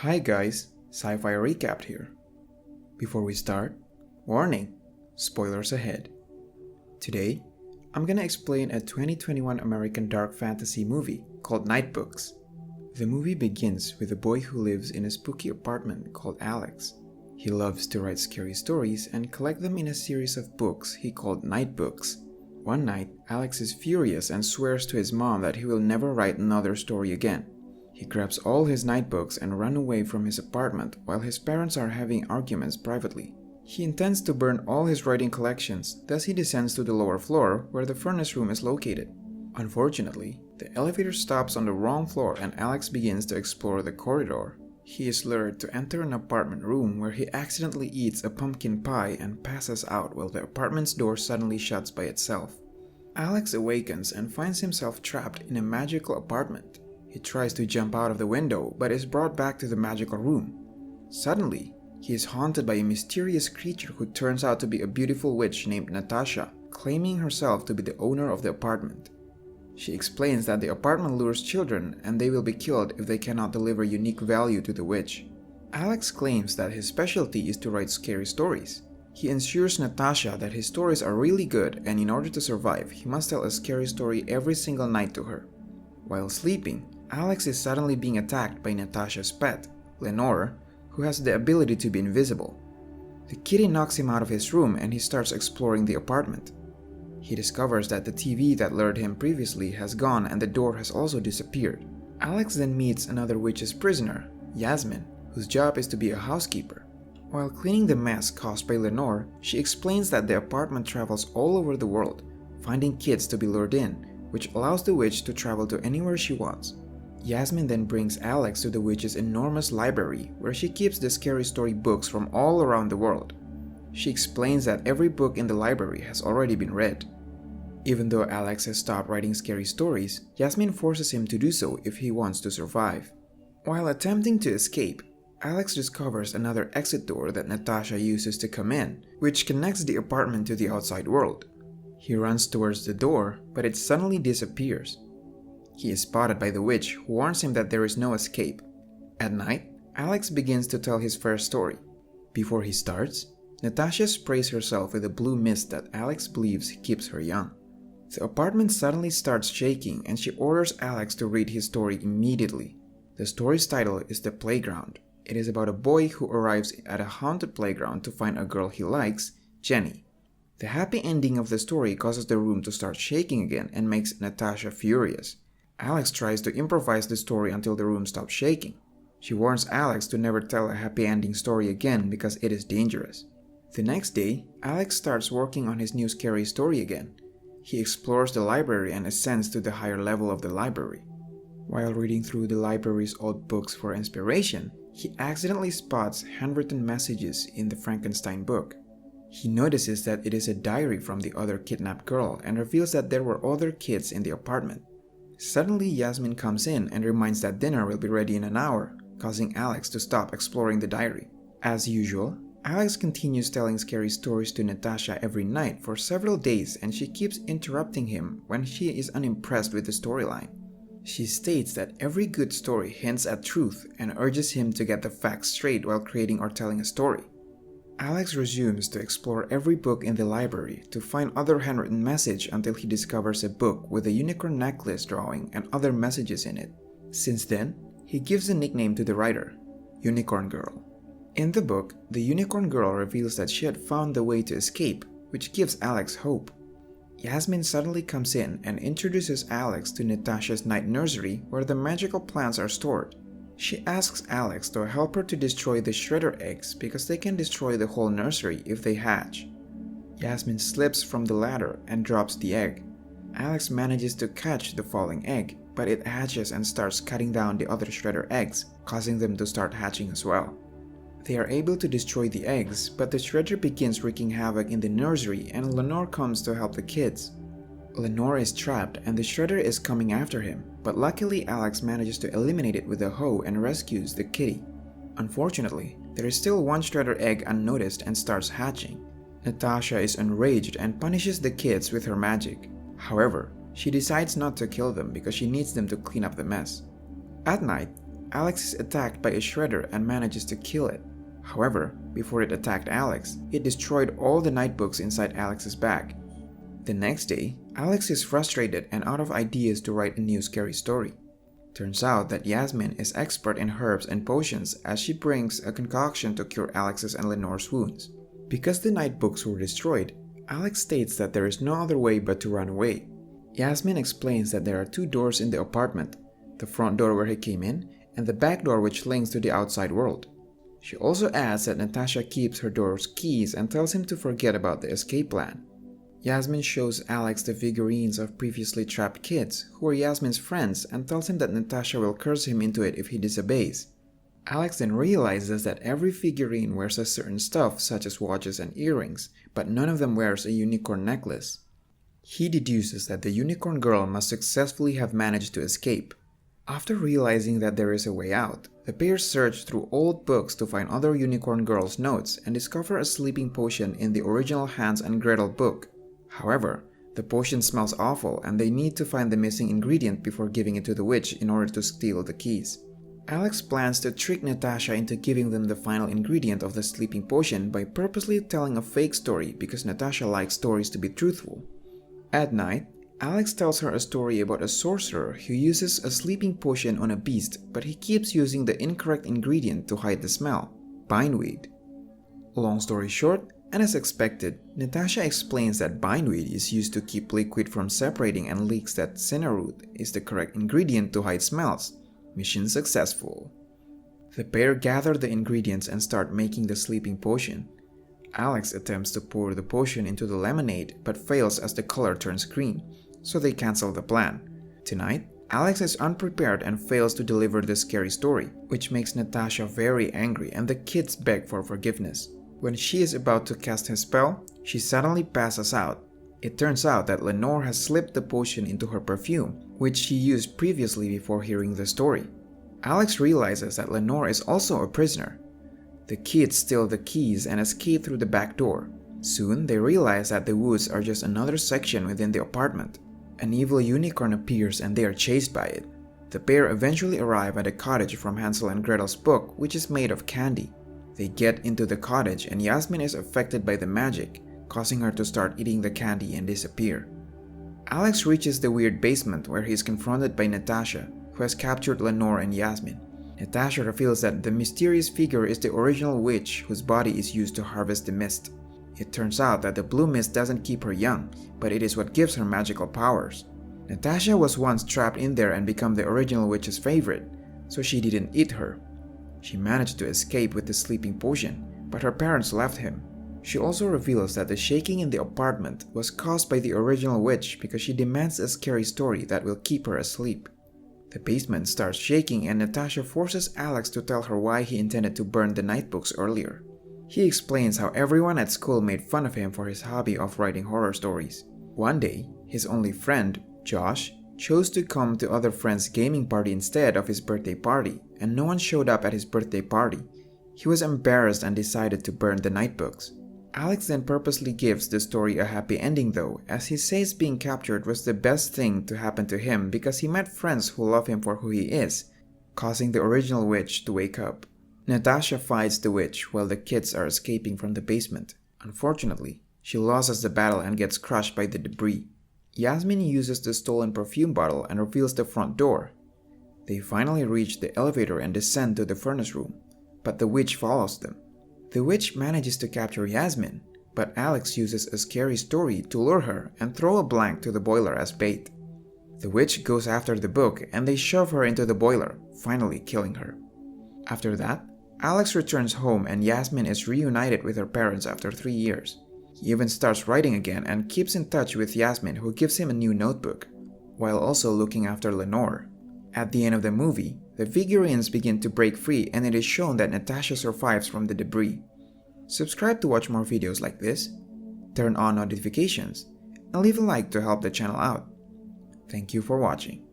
Hi guys, Sci-Fi Recapped here. Before we start, warning, spoilers ahead. Today, I'm gonna explain a 2021 American dark fantasy movie called Nightbooks. The movie begins with a boy who lives in a spooky apartment called Alex. He loves to write scary stories and collect them in a series of books he called Nightbooks. One night, Alex is furious and swears to his mom that he will never write another story again. He grabs all his nightbooks and runs away from his apartment while his parents are having arguments privately. He intends to burn all his writing collections, thus he descends to the lower floor where the furnace room is located. Unfortunately, the elevator stops on the wrong floor and Alex begins to explore the corridor. He is lured to enter an apartment room where he accidentally eats a pumpkin pie and passes out while the apartment's door suddenly shuts by itself. Alex awakens and finds himself trapped in a magical apartment. He tries to jump out of the window but is brought back to the magical room. Suddenly, he is haunted by a mysterious creature who turns out to be a beautiful witch named Natasha, claiming herself to be the owner of the apartment. She explains that the apartment lures children and they will be killed if they cannot deliver unique value to the witch. Alex claims that his specialty is to write scary stories. He assures Natasha that his stories are really good and in order to survive, he must tell a scary story every single night to her. While sleeping, Alex is suddenly being attacked by Natasha's pet, Lenore, who has the ability to be invisible. The kitty knocks him out of his room and he starts exploring the apartment. He discovers that the TV that lured him previously has gone and the door has also disappeared. Alex then meets another witch's prisoner, Yasmin, whose job is to be a housekeeper. While cleaning the mess caused by Lenore, she explains that the apartment travels all over the world, finding kids to be lured in, which allows the witch to travel to anywhere she wants. Yasmin then brings Alex to the witch's enormous library where she keeps the scary story books from all around the world. She explains that every book in the library has already been read. Even though Alex has stopped writing scary stories, Yasmin forces him to do so if he wants to survive. While attempting to escape, Alex discovers another exit door that Natasha uses to come in, which connects the apartment to the outside world. He runs towards the door, but it suddenly disappears. He is spotted by the witch who warns him that there is no escape. At night, Alex begins to tell his first story. Before he starts, Natasha sprays herself with a blue mist that Alex believes keeps her young. The apartment suddenly starts shaking and she orders Alex to read his story immediately. The story's title is The Playground. It is about a boy who arrives at a haunted playground to find a girl he likes, Jenny. The happy ending of the story causes the room to start shaking again and makes Natasha furious. Alex tries to improvise the story until the room stops shaking. She warns Alex to never tell a happy ending story again because it is dangerous. The next day, Alex starts working on his new scary story again. He explores the library and ascends to the higher level of the library. While reading through the library's old books for inspiration, he accidentally spots handwritten messages in the Frankenstein book. He notices that it is a diary from the other kidnapped girl and reveals that there were other kids in the apartment. Suddenly, Yasmin comes in and reminds that dinner will be ready in an hour, causing Alex to stop exploring the diary. As usual, Alex continues telling scary stories to Natasha every night for several days and she keeps interrupting him when she is unimpressed with the storyline. She states that every good story hints at truth and urges him to get the facts straight while creating or telling a story. Alex resumes to explore every book in the library to find other handwritten message until he discovers a book with a unicorn necklace drawing and other messages in it. Since then, he gives a nickname to the writer, Unicorn Girl. In the book, the Unicorn Girl reveals that she had found the way to escape, which gives Alex hope. Yasmin suddenly comes in and introduces Alex to Natasha's night nursery where the magical plants are stored. She asks Alex to help her to destroy the shredder eggs because they can destroy the whole nursery if they hatch. Yasmin slips from the ladder and drops the egg. Alex manages to catch the falling egg, but it hatches and starts cutting down the other shredder eggs, causing them to start hatching as well. They are able to destroy the eggs, but the shredder begins wreaking havoc in the nursery and Lenore comes to help the kids. Lenore is trapped and the shredder is coming after him, but luckily Alex manages to eliminate it with a hoe and rescues the kitty. Unfortunately, there is still one shredder egg unnoticed and starts hatching. Natasha is enraged and punishes the kids with her magic. However, she decides not to kill them because she needs them to clean up the mess. At night, Alex is attacked by a shredder and manages to kill it. However, before it attacked Alex, it destroyed all the notebooks inside Alex's bag. The next day, Alex is frustrated and out of ideas to write a new scary story. Turns out that Yasmin is expert in herbs and potions as she brings a concoction to cure Alex's and Lenore's wounds. Because the notebooks were destroyed, Alex states that there is no other way but to run away. Yasmin explains that there are two doors in the apartment, the front door where he came in and the back door which links to the outside world. She also adds that Natasha keeps her door's keys and tells him to forget about the escape plan. Yasmin shows Alex the figurines of previously trapped kids who are Yasmin's friends and tells him that Natasha will curse him into it if he disobeys. Alex then realizes that every figurine wears a certain stuff such as watches and earrings, but none of them wears a unicorn necklace. He deduces that the unicorn girl must successfully have managed to escape. After realizing that there is a way out, the pair search through old books to find other unicorn girl's notes and discover a sleeping potion in the original Hans and Gretel book. However, the potion smells awful and they need to find the missing ingredient before giving it to the witch in order to steal the keys. Alex plans to trick Natasha into giving them the final ingredient of the sleeping potion by purposely telling a fake story because Natasha likes stories to be truthful. At night, Alex tells her a story about a sorcerer who uses a sleeping potion on a beast, but he keeps using the incorrect ingredient to hide the smell, bindweed. Long story short, and as expected, Natasha explains that bindweed is used to keep liquid from separating and leaks that cinnaroot is the correct ingredient to hide smells. Mission successful. The pair gather the ingredients and start making the sleeping potion. Alex attempts to pour the potion into the lemonade but fails as the color turns green, so they cancel the plan. Tonight, Alex is unprepared and fails to deliver the scary story, which makes Natasha very angry and the kids beg for forgiveness. When she is about to cast his spell, she suddenly passes out. It turns out that Lenore has slipped the potion into her perfume, which she used previously before hearing the story. Alex realizes that Lenore is also a prisoner. The kids steal the keys and escape through the back door. Soon, they realize that the woods are just another section within the apartment. An evil unicorn appears and they are chased by it. The pair eventually arrive at a cottage from Hansel and Gretel's book, which is made of candy. They get into the cottage and Yasmin is affected by the magic, causing her to start eating the candy and disappear. Alex reaches the weird basement where he is confronted by Natasha, who has captured Lenore and Yasmin. Natasha reveals that the mysterious figure is the original witch whose body is used to harvest the mist. It turns out that the blue mist doesn't keep her young, but it is what gives her magical powers. Natasha was once trapped in there and become the original witch's favorite, so she didn't eat her. She managed to escape with the sleeping potion, but her parents left him. She also reveals that the shaking in the apartment was caused by the original witch because she demands a scary story that will keep her asleep. The basement starts shaking and Natasha forces Alex to tell her why he intended to burn the notebooks earlier. He explains how everyone at school made fun of him for his hobby of writing horror stories. One day, his only friend, Josh, chose to come to other friends' gaming party instead of his birthday party, and no one showed up at his birthday party. He was embarrassed and decided to burn the notebooks. Alex then purposely gives the story a happy ending though, as he says being captured was the best thing to happen to him because he met friends who love him for who he is, causing the original witch to wake up. Natasha fights the witch while the kids are escaping from the basement. Unfortunately, she loses the battle and gets crushed by the debris. Yasmin uses the stolen perfume bottle and reveals the front door. They finally reach the elevator and descend to the furnace room, but the witch follows them. The witch manages to capture Yasmin, but Alex uses a scary story to lure her and throw a blank to the boiler as bait. The witch goes after the book and they shove her into the boiler, finally killing her. After that, Alex returns home and Yasmin is reunited with her parents after 3 years. He even starts writing again and keeps in touch with Yasmin, who gives him a new notebook, while also looking after Lenore. At the end of the movie, the figurines begin to break free and it is shown that Natasha survives from the debris. Subscribe to watch more videos like this, turn on notifications, and leave a like to help the channel out. Thank you for watching.